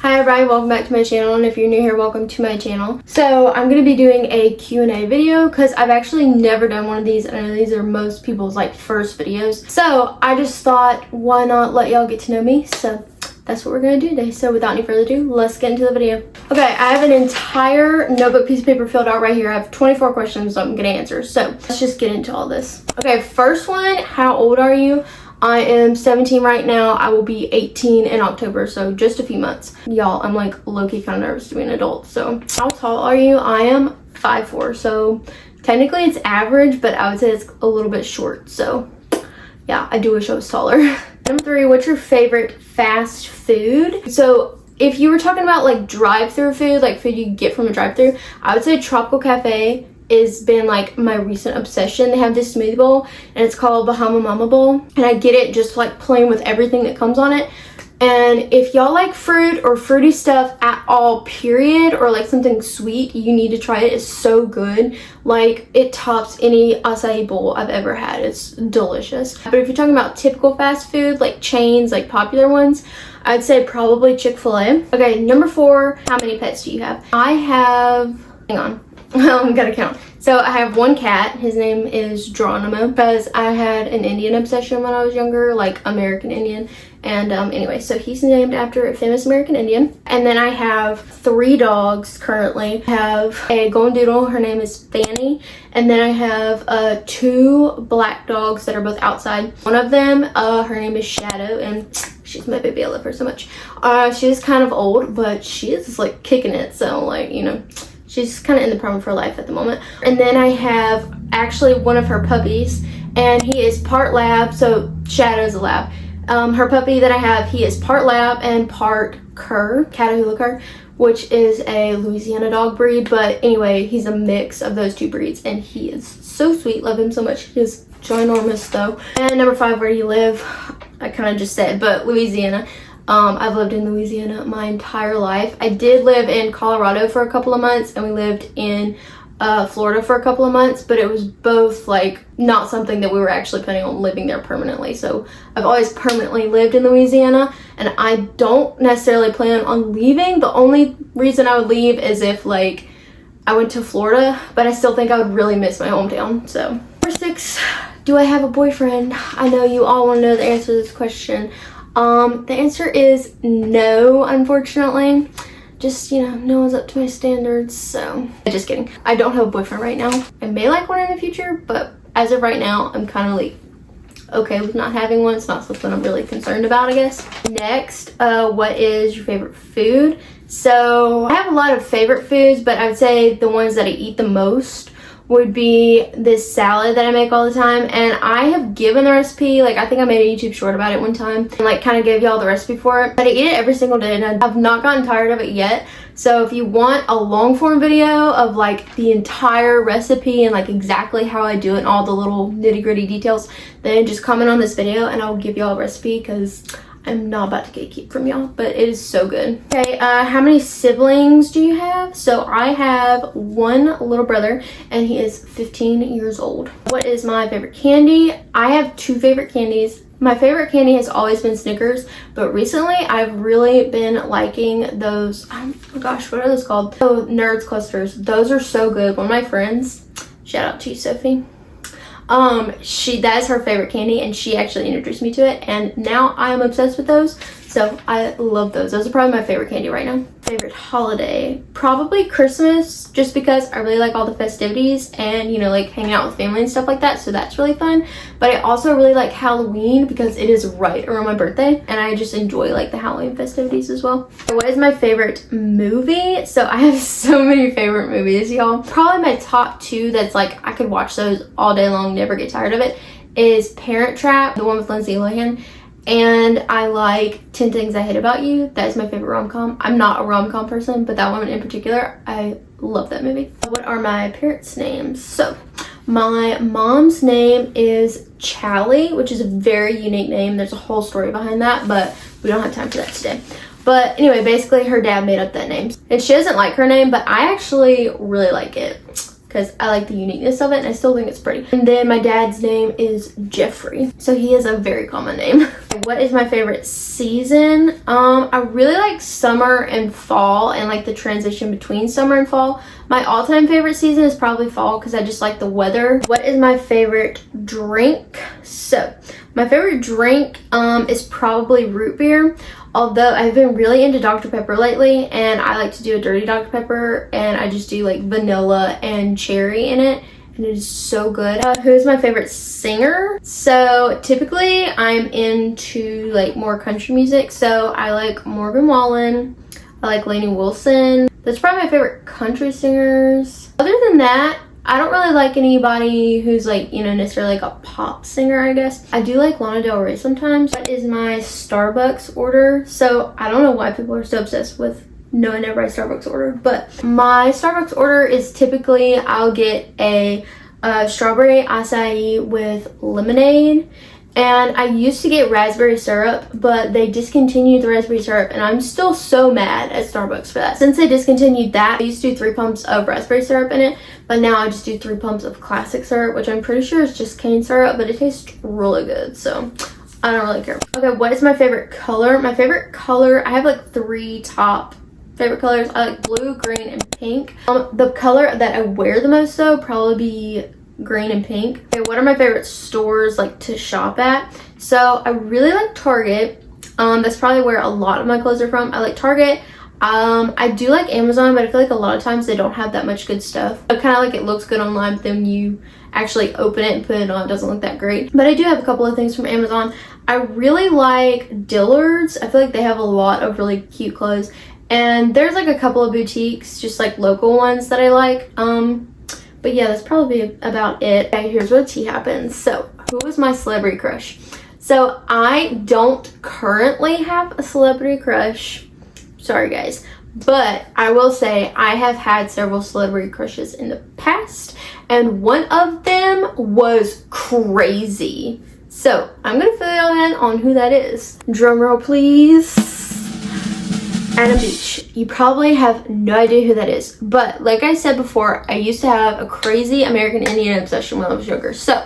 Hi everybody, welcome back to my channel, and if you're new here, welcome to my channel. So I'm going to be doing a Q&A video because I've actually never done one of these, and I know these are most people's like first videos. So I just thought, why not let y'all get to know me? So that's what we're going to do today. So without any further ado, let's get into the video. Okay, I have an entire notebook piece of paper filled out right here. I have 24 questions I'm going to answer. So let's just get into all this. Okay, first one, how old are you? I am 17 right now. I will be 18 in October, so just a few months. Y'all, I'm like low-key kind of nervous to be an adult. So how tall are you? I am 5'4", so technically it's average, but I would say it's a little bit short. So yeah, I do wish I was taller. Number 3, what's your favorite fast food? So if you were talking about like drive-through food, like food you get from a drive-through, I would say Tropical Cafe has been like my recent obsession. They have this smoothie bowl and it's called Bahama Mama Bowl, and I get it just like plain with everything that comes on it. And if y'all like fruit or fruity stuff at all, period, or like something sweet, you need to try it. It's so good. Like, it tops any acai bowl I've ever had. It's delicious. But if you're talking about typical fast food, like chains, like popular ones, I'd say probably Chick-fil-A. Okay, number 4, how many pets do you have? I have, hang on, I'm gonna count. So I have one cat. His name is Geronimo because I had an Indian obsession when I was younger, like American Indian. And anyway, so he's named after a famous American Indian. And then I have 3 dogs currently. I have a golden doodle. Her name is Fanny. And then I have 2 black dogs that are both outside. One of them, her name is Shadow, and she's my baby. I love her so much. She's kind of old, but she is like kicking it. So like, you know, she's kind of in the prime of her life at the moment. And then I have actually one of her puppies, and he is part lab, so Shadow's a lab. Her puppy that I have, he is part lab and part cur, Catahoula cur, which is a Louisiana dog breed. But anyway, he's a mix of those 2 breeds, and he is so sweet. Love him so much. He is ginormous though. And number 5, where do you live? I kind of just said, but Louisiana. I've lived in Louisiana my entire life. I did live in Colorado for a couple of months, and we lived in Florida for a couple of months, but it was both like not something that we were actually planning on living there permanently. So I've always permanently lived in Louisiana, and I don't necessarily plan on leaving. The only reason I would leave is if like I went to Florida, but I still think I would really miss my hometown. So number 6, do I have a boyfriend? I know you all want to know the answer to this question. The answer is no, unfortunately. Just, you know, no one's up to my standards, so just kidding. I don't have a boyfriend right now. I may like one in the future, but as of right now, I'm kind of like okay with not having one. It's not something I'm really concerned about, I guess. Next, what is your favorite food? So I have a lot of favorite foods, but I would say the ones that I eat the most would be this salad that I make all the time. And I have given the recipe, like I think I made a YouTube short about it one time and like kind of gave y'all the recipe for it, but I eat it every single day and I've not gotten tired of it yet. So if you want a long form video of like the entire recipe and like exactly how I do it and all the little nitty gritty details, then just comment on this video and I'll give y'all a recipe because I'm not about to gatekeep from y'all, but it is so good. Okay, how many siblings do you have? So I have one little brother, and he is 15 years old. What is my favorite candy? I have 2 favorite candies. My favorite candy has always been Snickers, but recently I've really been liking those, oh my gosh, what are those called? Oh, Nerds Clusters. Those are so good. One of my friends, shout out to you, Sophie. That is her favorite candy, and she actually introduced me to it, and now I am obsessed with those. So I love those. Those are probably my favorite candy right now. Favorite holiday? Probably Christmas, just because I really like all the festivities and, you know, like hanging out with family and stuff like that. So that's really fun. But I also really like Halloween because it is right around my birthday, and I just enjoy like the Halloween festivities as well. What is my favorite movie? So I have so many favorite movies, y'all. Probably my top 2 that's like I could watch those all day long, never get tired of it, is Parent Trap, the one with Lindsay Lohan. And I like 10 Things I Hate About You. That is my favorite rom-com. I'm not a rom-com person, but that one in particular, I love that movie. What are my parents' names? So my mom's name is Chally, which is a very unique name. There's a whole story behind that, but we don't have time for that today. But anyway, basically her dad made up that name. And she doesn't like her name, but I actually really like it because I like the uniqueness of it and I still think it's pretty. And then my dad's name is Jeffrey, so he is a very common name. What is my favorite season? I really like summer and fall and like the transition between summer and fall. My all-time favorite season is probably fall because I just like the weather. What is my favorite drink? So my favorite drink is probably root beer. Although I've been really into Dr. Pepper lately, and I like to do a dirty Dr. Pepper, and I just do like vanilla and cherry in it, and it is so good. Who's my favorite singer? So typically I'm into like more country music, so I like Morgan Wallen, I like Lainey Wilson. That's probably my favorite country singers. Other than that, I don't really like anybody who's like, you know, necessarily like a pop singer, I guess. I do like Lana Del Rey sometimes. What is my Starbucks order? So I don't know why people are so obsessed with knowing everybody's Starbucks order, but my Starbucks order is typically I'll get a strawberry acai with lemonade. And I used to get raspberry syrup, but they discontinued the raspberry syrup, and I'm still so mad at Starbucks for that. Since they discontinued that, I used to do 3 pumps of raspberry syrup in it, but now I just do 3 pumps of classic syrup, which I'm pretty sure is just cane syrup, but it tastes really good, so I don't really care. Okay, what is my favorite color? My favorite color, I have like 3 top favorite colors. I like blue, green, and pink. The color that I wear the most though, probably be green and pink. Okay, what are my favorite stores like to shop at? So I really like Target. That's probably where a lot of my clothes are from. I like Target. I do like Amazon, but I feel like a lot of times they don't have that much good stuff. I kind of like it looks good online, but then when you actually open it and put it on, it doesn't look that great. But I do have a couple of things from Amazon. I really like Dillard's. I feel like they have a lot of really cute clothes, and there's like a couple of boutiques, just like local ones that I like. But yeah, that's probably about it. Okay, here's where the tea happens. So, who is my celebrity crush? So, I don't currently have a celebrity crush. Sorry, guys. But I will say I have had several celebrity crushes in the past, and one of them was crazy. So, I'm going to fill you in on who that is. Drum roll, please. Anna Beach. You probably have no idea who that is, but like I said before, I used to have a crazy American Indian obsession when I was younger. So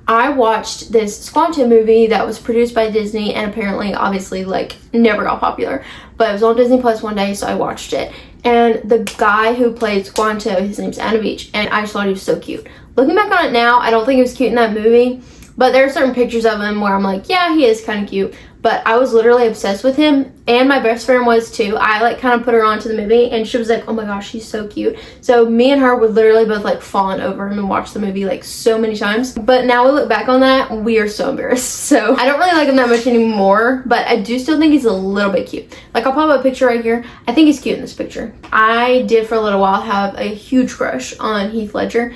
I watched this Squanto movie that was produced by Disney and apparently obviously like never got popular, but it was on Disney Plus one day, so I watched it. And the guy who played Squanto, his name's Anna Beach, and I just thought he was so cute. Looking back on it now, I don't think he was cute in that movie, but there are certain pictures of him where I'm like, yeah, he is kind of cute. But I was literally obsessed with him, and my best friend was too. I like kind of put her onto the movie, and she was like, oh my gosh, he's so cute. So me and her would literally both like fawn over him and watch the movie like so many times. But now we look back on that, we are so embarrassed. So I don't really like him that much anymore, but I do still think he's a little bit cute. Like I'll pop up a picture right here. I think he's cute in this picture. I did for a little while have a huge crush on Heath Ledger.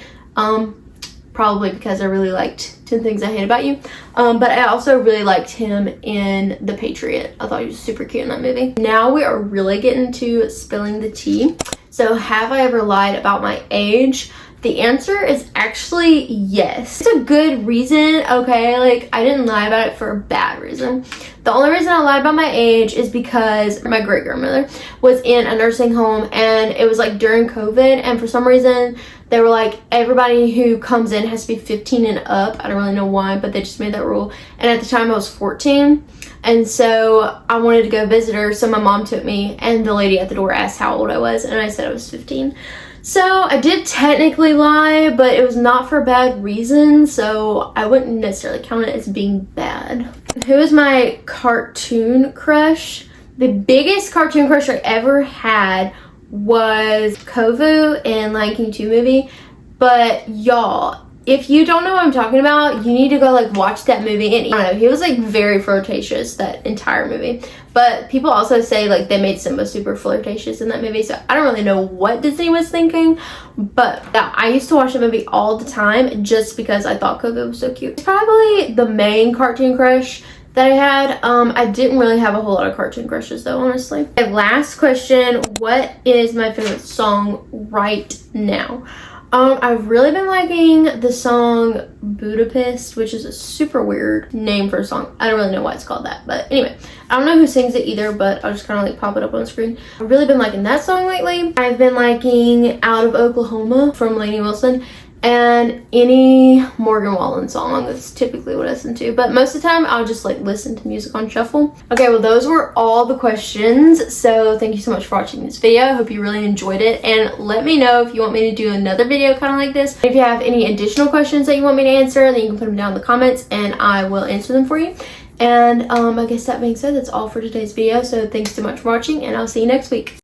Probably because I really liked 10 Things I Hate About You. But I also really liked him in The Patriot. I thought he was super cute in that movie. Now we are really getting to spilling the tea. So have I ever lied about my age? The answer is actually yes. It's a good reason, okay? Like, I didn't lie about it for a bad reason. The only reason I lied about my age is because my great-grandmother was in a nursing home, and it was like during COVID, and for some reason they were like, everybody who comes in has to be 15 and up. I don't really know why, but they just made that rule. And at the time I was 14, and so I wanted to go visit her, so my mom took me, and the lady at the door asked how old I was, and I said I was 15. So I did technically lie, but it was not for a bad reason, so I wouldn't necessarily count it as being bad. Who is my cartoon crush? The biggest cartoon crush I ever had was Kovu in Lion King 2 movie, but y'all, if you don't know what I'm talking about, you need to go like watch that movie. And I don't know, he was like very flirtatious that entire movie. But people also say like they made Simba super flirtatious in that movie, so I don't really know what Disney was thinking. But yeah, I used to watch the movie all the time just because I thought Kovu was so cute. It's probably the main cartoon crush that I had. I didn't really have a whole lot of cartoon crushes though, honestly. Okay, last question, what is my favorite song right now? I've really been liking the song Budapest, which is a super weird name for a song. I don't really know why it's called that, but anyway, I don't know who sings it either, but I'll just kind of like pop it up on the screen. I've really been liking that song lately. I've been liking Out of Oklahoma from Lainey Wilson, and any Morgan Wallen song. That's typically what I listen to, but most of the time I'll just like listen to music on shuffle. Okay, well those were all the questions, so thank you so much for watching this video. I hope you really enjoyed it, and let me know if you want me to do another video kind of like this. If you have any additional questions that you want me to answer, then you can put them down in the comments and I will answer them for you. And I guess that being said, that's all for today's video, so thanks so much for watching, and I'll see you next week.